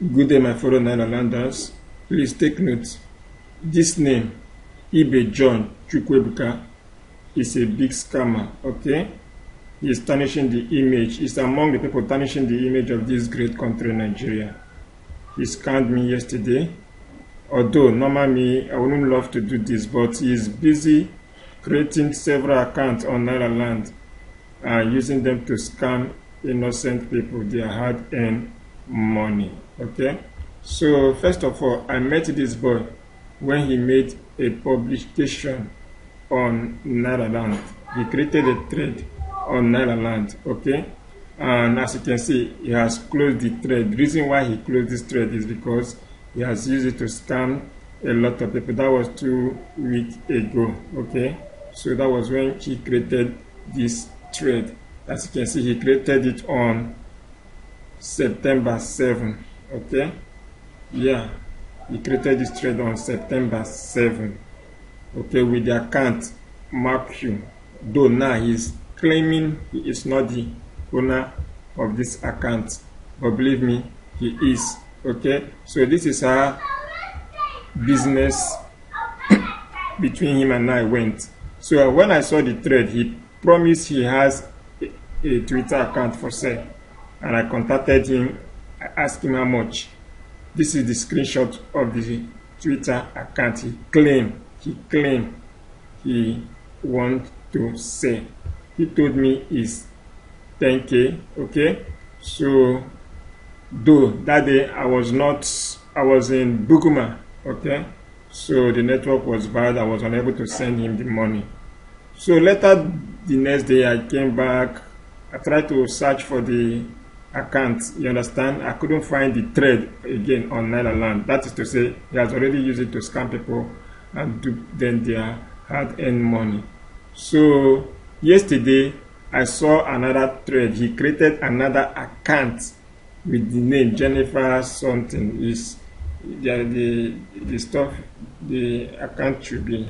Good day, my fellow Nailanders. Please take note. This name, Ibe John Chukwuebuka, is a big scammer, okay? He is tarnishing the image. He's among the people tarnishing the image of this great country, Nigeria. He scammed me yesterday. Although, normally, I wouldn't love to do this, but he is busy creating several accounts on Nailand and using them to scam innocent people their hard-earned money. Okay, so first of all, I met this boy when he made a publication on Nailand. He created a thread on Nailand, okay, and as you can see, he has closed the thread. The reason why he closed this thread is because he has used it to scam a lot of people. That was 2 weeks ago, okay, so that was when he created this thread. As you can see, he created it on September 7, okay, yeah, he created this thread on September 7, okay, with the account Mark-Q, though now he's claiming he is not the owner of this account, but believe me, he is, okay. So this is how business between him and I went. So when I saw the thread, he promised he has a Twitter account for sale, and I contacted him. I asked him how much. This is the screenshot of the Twitter account. He claimed he want to sell. He told me it's 10K, okay. So though that day I was in Bukuma, okay, so the network was bad. I was unable to send him the money. So later the next day I came back. I tried to search for the account, you understand. I couldn't find the thread again on Nailand. That is to say, he has already used it to scam people and do then their hard-earned money. So yesterday I saw another thread. He created another account with the name Jennifer something. Is the stuff, the account should be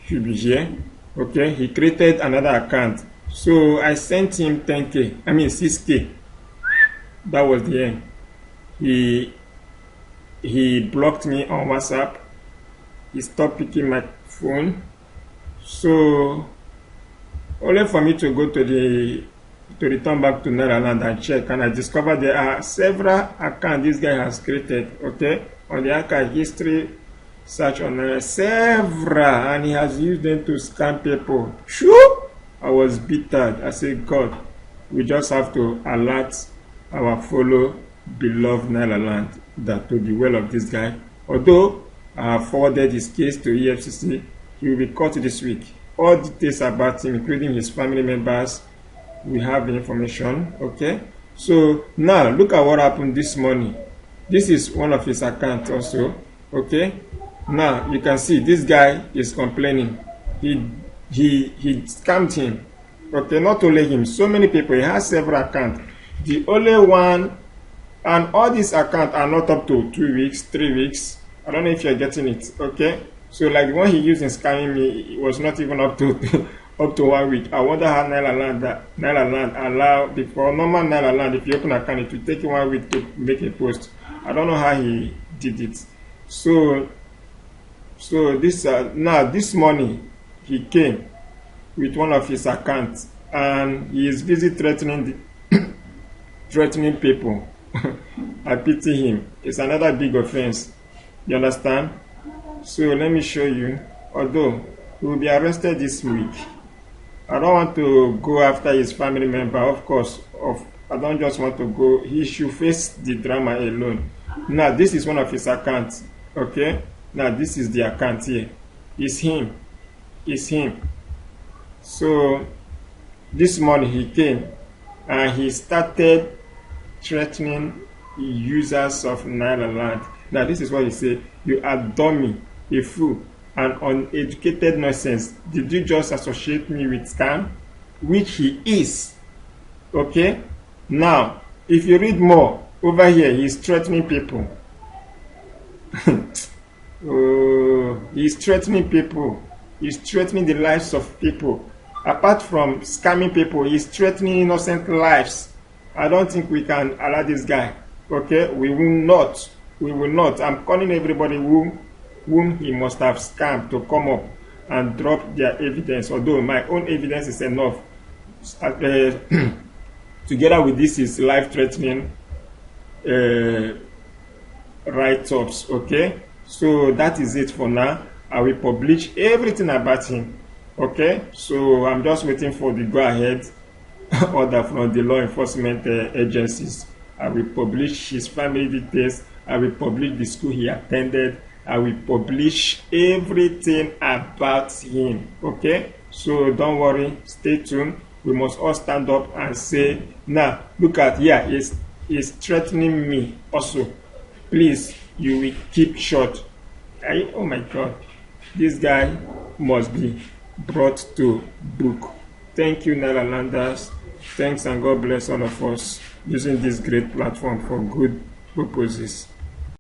here. Okay, he created another account. So I sent him 10K, I mean 6K. That was the end. He blocked me on WhatsApp. He stopped picking my phone. So only for me to go to return back to Nailand and check, and I discovered there are several accounts this guy has created, okay, on the account history. Search on several, and he has used them to scam people. Shoo! I was bitter. I said, God, we just have to alert our fellow beloved Nailand that to be well of this guy. Although I have forwarded his case to EFCC, he will be caught this week. All details about him, including his family members, we have the information, okay. So now look at what happened this morning. This is one of his accounts also, okay. Now you can see this guy is complaining. He scammed him. Okay, not only him, so many people. He has several accounts. The only one, and all these accounts are not up to 2 weeks, 3 weeks. I don't know if you're getting it. Okay, so like the one he used in scamming me, it was not even up to 1 week. I wonder how Nailand allow, for normal Nailand, if you open an account, it will take you 1 week to make a post. I don't know how he did it. So this now this morning he came with one of his accounts, and he is busy threatening people. I pity him. It's another big offense. You understand? So let me show you. Although he will be arrested this week, I don't want to go after his family member. Of course, I don't just want to go. He should face the drama alone. Now this is one of his accounts. Okay. Now this is the account here. It's him. So this morning he came and he started threatening users of Nailand. Now this is what he said. You are dummy, a fool, an uneducated nonsense. Did you just associate me with scam? Which he is. Okay? Now, if you read more, over here he's threatening people. Oh, he's threatening people. He's threatening the lives of people. Apart from scamming people, he's threatening innocent lives. I don't think we can allow this guy. Okay, we will not. We will not. I'm calling everybody whom he must have scammed to come up and drop their evidence. Although my own evidence is enough. Together with this is life-threatening write-ups. Okay, so that is it for now. I will publish everything about him. Okay, so I'm just waiting for the go-ahead order from the law enforcement agencies. I will publish his family details. I will publish the school he attended. I will publish everything about him. Okay, so don't worry, stay tuned. We must all stand up and say, now look at here, he's threatening me also. Please, you will keep short. Oh my God, this guy must be brought to book. Thank you, Naira Landers. Thanks, and God bless all of us using this great platform for good purposes.